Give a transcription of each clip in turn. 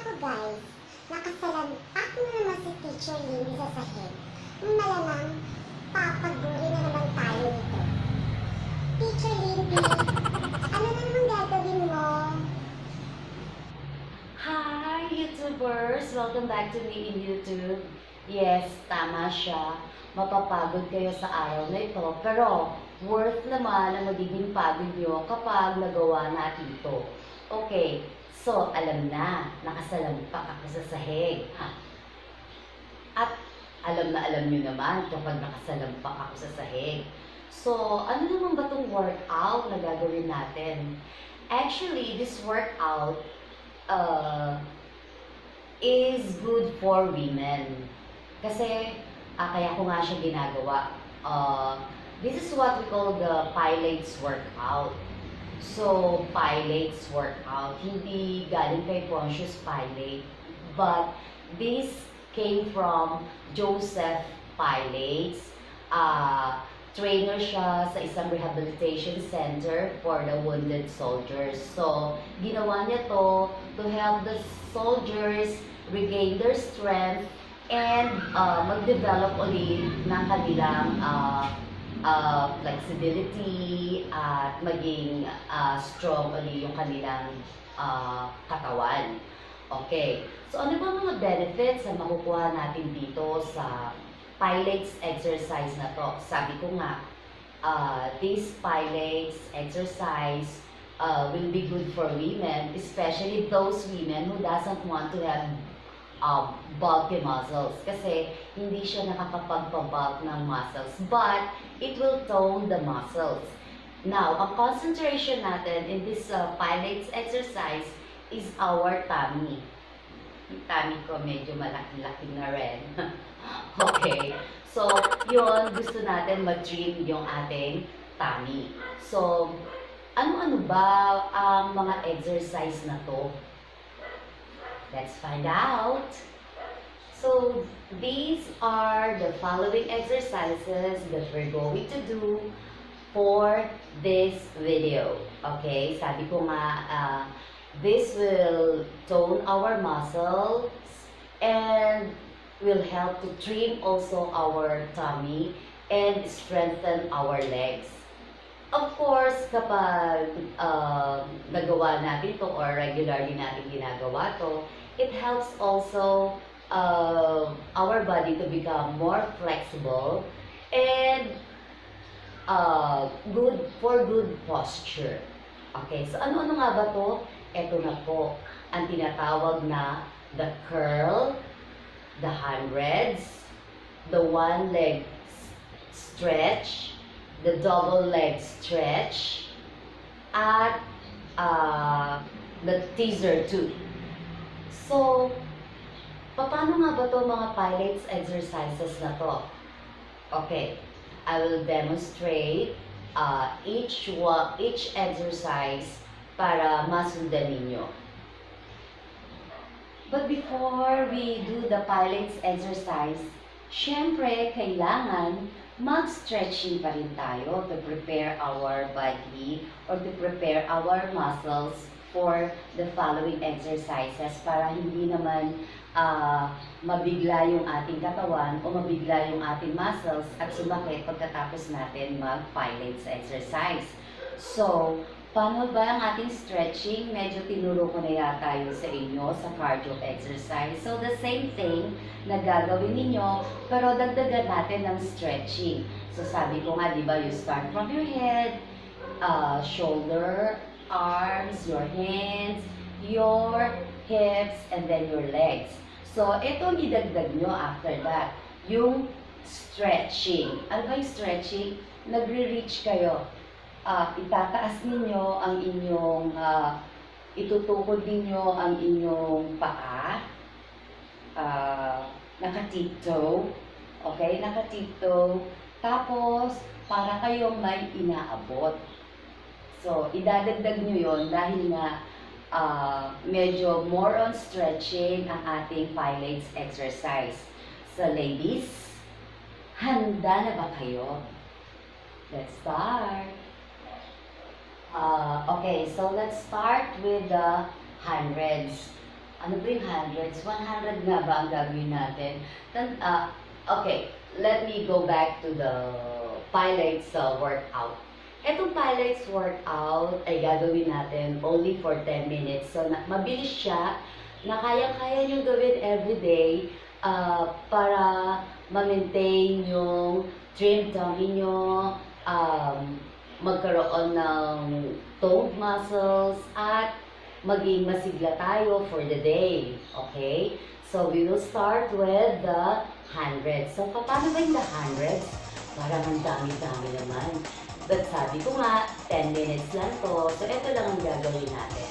ko guys, nakasalampak na naman si Teacher Lily sa sahig. Malamang, papaguri na naman tayo nito. Teacher Lily, ano na naman gagawin mo? Hi, YouTubers! Welcome back to me in YouTube. Yes, tama siya. Mapapagod kayo sa araw na ito. Pero, worth naman ang magiging pagod nyo kapag nagawa natin ito. Okay, so alam na, nakasalampak ako sa sahig. At alam na alam nyo naman kapag nakasalampak ako sa sahig. So, ano naman ba itong workout na gagawin natin? Actually, this workout is good for women. Kasi, kaya ko nga siya ginagawa. This is what we call the Pilates workout. So, Pilates workout, hindi galing kay Pontius Pilate, but this came from Joseph Pilates. Trainer siya sa isang rehabilitation center for the wounded soldiers. So, ginawa niya to help the soldiers regain their strength and mag-develop ulit ng kanilang flexibility at maging strong ulit yung kanilang katawan. Okay. So, ano ba mga benefits na makukuha natin dito sa Pilates exercise na to? Sabi ko nga, this Pilates exercise will be good for women, especially those women who doesn't want to have bulky muscles. Kasi hindi siya nakakapagpabulk ng muscles, but it will tone the muscles. Now, ang concentration natin in this Pilates exercise is our tummy. Yung tummy ko medyo malaki-laki na rin. Okay. So, yun, gusto natin ma-trim yung ating tummy. So, ano-ano ba ang mga exercise na to? Let's find out. So, these are the following exercises that we're going to do for this video. Okay? Sabi ko nga, this will tone our muscles and will help to trim also our tummy and strengthen our legs. Of course, kapag nagawa natin to or regularly natin ginagawa to, it helps also our body to become more flexible and good for good posture. Okay, so ano-ano nga ba to? Ito na po ang tinatawag na the curl, the hundreds, the one leg stretch, the double leg stretch, at the teaser too. So, paano nga ba to mga Pilates exercises na to? Okay, I will demonstrate each exercise para masundan ninyo. But before we do the Pilates exercise, syempre, kailangan mag-stretching pa rin tayo to prepare our body or to prepare our muscles for the following exercises para hindi naman mabigla yung ating katawan o mabigla yung ating muscles at sumakit pagkatapos natin mag-Pilates exercise. So, paano ba ang ating stretching? Medyo tinuro ko na yata yun sa inyo sa cardio exercise. So, the same thing na gagawin ninyo, pero dagdagan natin ng stretching. So, sabi ko nga, di ba, you start from your head, shoulder, arms, your hands, your hips, and then your legs. So, ito ang idagdag nyo after that. Yung stretching. Ano ba yung stretching? Nagre-reach kayo. Itataas ninyo ang inyong, itutukod ninyo ang inyong paa, nakatiptoe, okay, nakatiptoe, tapos para kayong may inaabot. So, idadagdag nyo yon dahil nga medyo more on stretching ang ating Pilates exercise. So, ladies, handa na ba kayo? Let's start. Okay, so let's start with the hundreds. Ano ba yung hundreds? 100 nga ba ang gagawin natin? Okay, let me go back to the Pilates workout. Etong Pilates workout ay gagawin natin only for 10 minutes. So, mabilis siya na kaya-kaya nyo gawin everyday para ma-maintain yung trim tummy nyo, magkaroon ng toned muscles, at maging masigla tayo for the day. Okay? So, we will start with the hundreds. So, paano ba yung the hundreds? Parang ang dami-dami naman. But sabi ko nga, 10 minutes lang to. So, ito lang ang gagawin natin.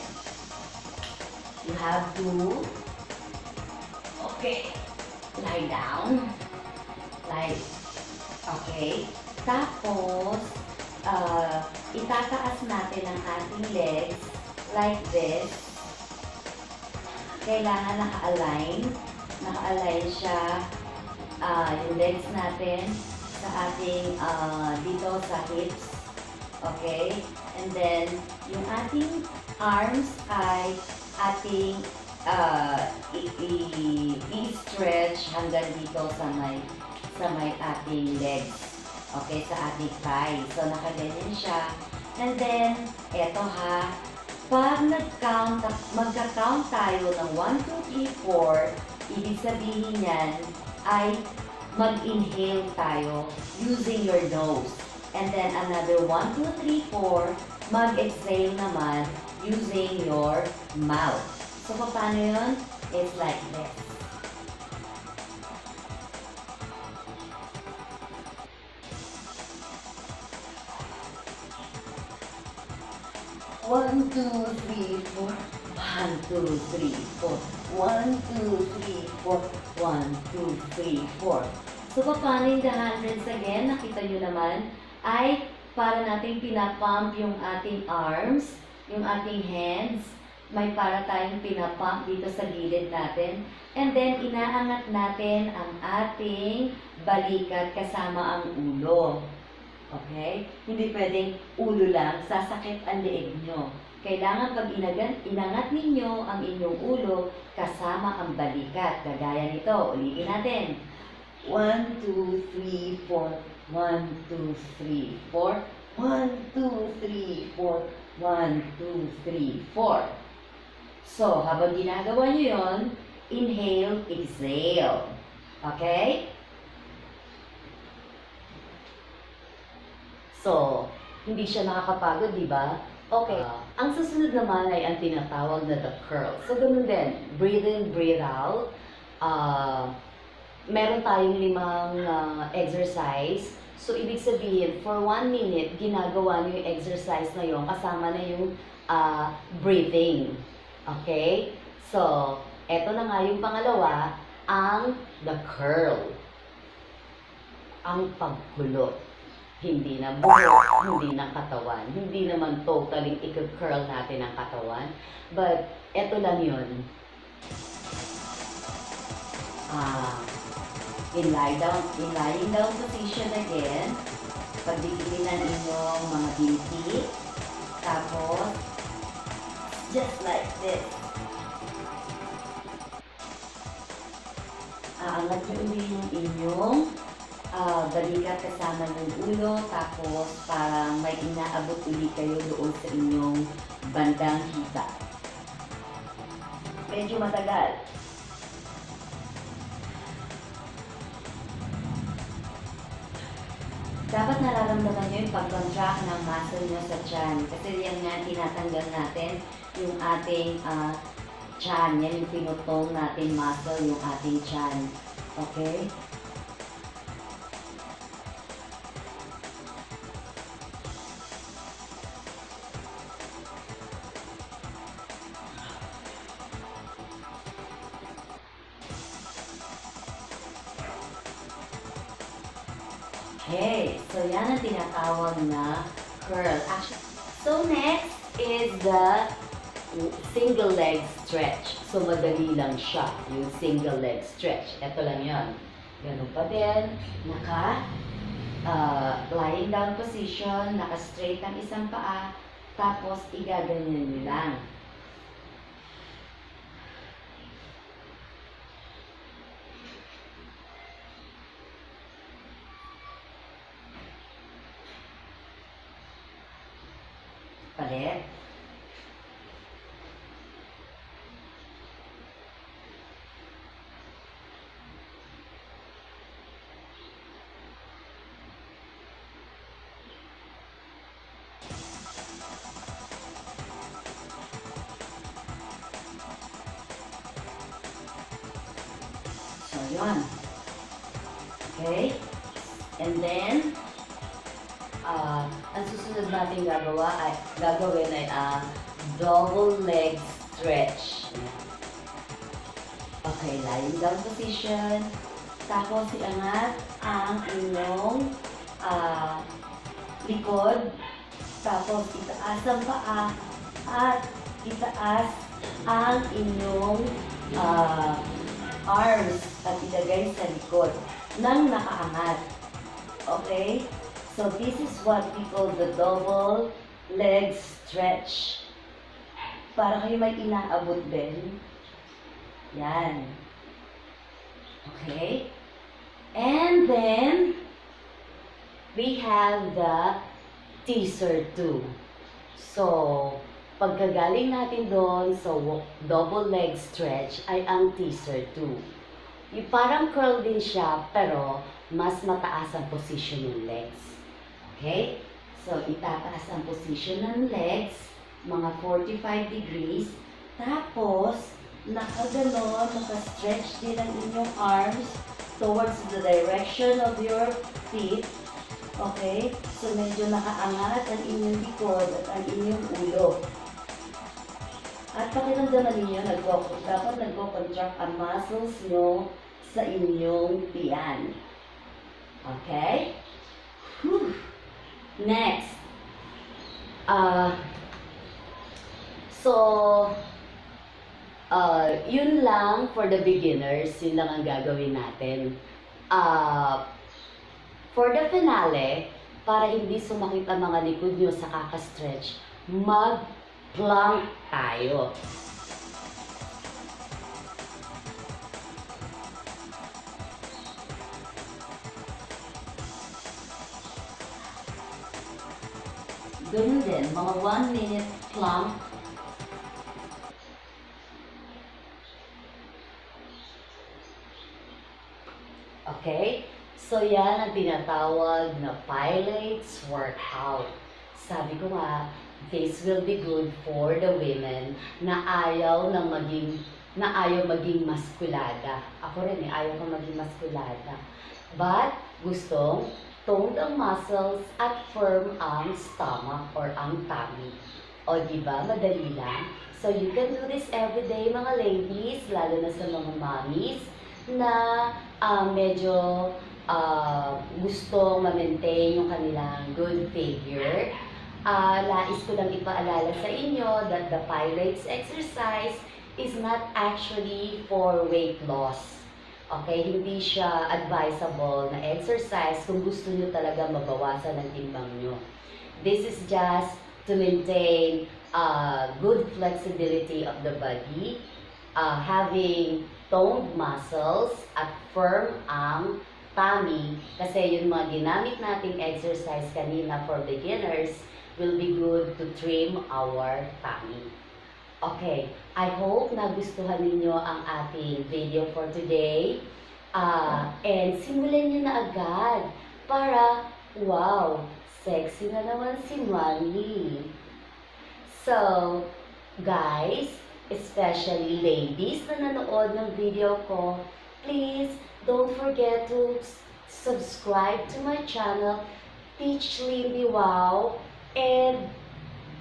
You have to, okay, lie down. Okay. Tapos, itataas natin ang ating legs like this. Kailangan naka-align. Naka-align siya yung legs natin sa ating dito sa hips. Okay? And then, yung ating arms ay ating i-stretch hanggang dito sa may ating legs. Okay, sa ating thigh. So, nakaganyan siya. And then, eto ha, pag magka-count tayo ng 1, 2, 3, 4, ibig sabihin yan ay mag-inhale tayo using your nose. And then, another 1, 2, 3, 4, mag-exhale naman using your mouth. So, paano yun? It's like this. 1, 2, 3, 4. 1, 2, 3, 4. 1, 2, 3, 4. 1, 2, 3, 4. So, paano yung the hundreds again? Nakita nyo naman, ay para nating pinapump yung ating arms, yung ating hands. May para tayong pinapump dito sa gilid natin. And then, inaangat natin ang ating balikat kasama ang ulo. Okay? Hindi pwedeng ulo lang, sasakit ang leeg nyo. Kailangan pag inangat ninyo ang inyong ulo, kasama ang balikat. Kagaya nito, ulitin natin. 1, 2, 3, 4. 1, 2, 3, 4. 1, 2, 3, 4. 1, 2, 3, 4. So, habang ginagawa nyo yon, inhale, exhale. Okay? So, hindi siya nakakapagod, di ba? Okay. Ang susunod naman ay ang tinatawag na the curl. So, ganun din. Breathe in, breathe out. Meron tayong 5 exercise. So, ibig sabihin, for 1 minute, ginagawa nyo yung exercise na yun, kasama na yung breathing. Okay? So, eto na nga yung pangalawa, ang the curl. Ang pagkulot. Hindi na buhok, hindi na katawan. Hindi naman totally i-curl natin ang katawan. But, eto lang yun. In lying down position again. Pagdikitin ng inyong mga binti. Tapos, just like this. Aangat nyo ulit yung inyong balikat kasama ng ulo, tapos parang may inaabot ulit kayo doon sa inyong bandang hita. Medyo matagal. Dapat nararamdaman nyo yung pag-contract ng muscle nyo sa tiyan. Kasi yan nga, tinatanggal natin yung ating tiyan. Yan yung pinutong natin muscle, yung ating tiyan. Okay? Okay, so yan ang tinatawag na curl. So next is the single leg stretch. So madali lang siya, yung single leg stretch. Ito lang yan. Ganun pa din. Lying down position, naka-straight ang isang paa, tapos igaganyan nyo lang. palit. So, yun. Okay? And then, ang susunod natin gagawin ay double leg stretch. Okay, lying down position. Tapos, iangat ang inyong likod. Tapos, itaas ang paa at itaas ang inyong arms at ilagay sa likod nang nakaangat. Okay? So, this is what we call the double leg stretch. Para kayo may inaabot din. Yan. Okay? And then, we have the teaser 2. So, pagkagaling natin doon sa double leg stretch ay ang teaser 2. Yung parang curl din siya, pero mas mataas ang position ng legs. Okay? So, itataas ang position ng legs, mga 45 degrees. Tapos, nakaganon, naka-stretch din ang inyong arms towards the direction of your feet. Okay? So, medyo nakaangat ang inyong likod at ang inyong ulo. At pakiramdaman ninyo, dapat nagko-contract ang muscles nyo sa inyong tiyan. Okay? Whew. Next. Yun lang for the beginners. Yun lang ang gagawin natin. For the finale, para hindi sumakit ang mga likod nyo sa kaka-stretch, mag-plank tayo. Ganun din, mga 1 minute plank. Okay? So, yan ang tinatawag na Pilates workout. Sabi ko nga, this will be good for the women na ayaw maging maskulada. Ako rin ayaw ko maging maskulada. But, gustong toned ang muscles at firm ang stomach or ang tummy. O, diba? Madali lang. So, you can do this every day, mga ladies, lalo na sa mga mommies na medyo gusto ma-maintain yung kanilang good figure. Lais ko lang ipaalala sa inyo that the Pilates exercise is not actually for weight loss. Okay, hindi siya advisable na exercise kung gusto nyo talaga mabawasan ang timbang nyo. This is just to maintain good flexibility of the body, having toned muscles at firm ang tummy, kasi yung mga ginamit nating exercise kanina for beginners will be good to trim our tummy. Okay, I hope nagustuhan ninyo ang ating video for today. And simulan nyo na agad para, wow, sexy na naman si Mommy. So, guys, especially ladies na nanood ng video ko, please don't forget to subscribe to my channel, Teach Lindy Wow, and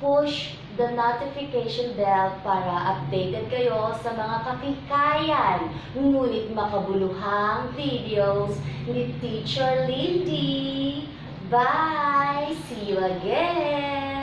push the notification bell para updated kayo sa mga kapikayan ngunit makabuluhang videos ni Teacher Lindy. Bye! See you again!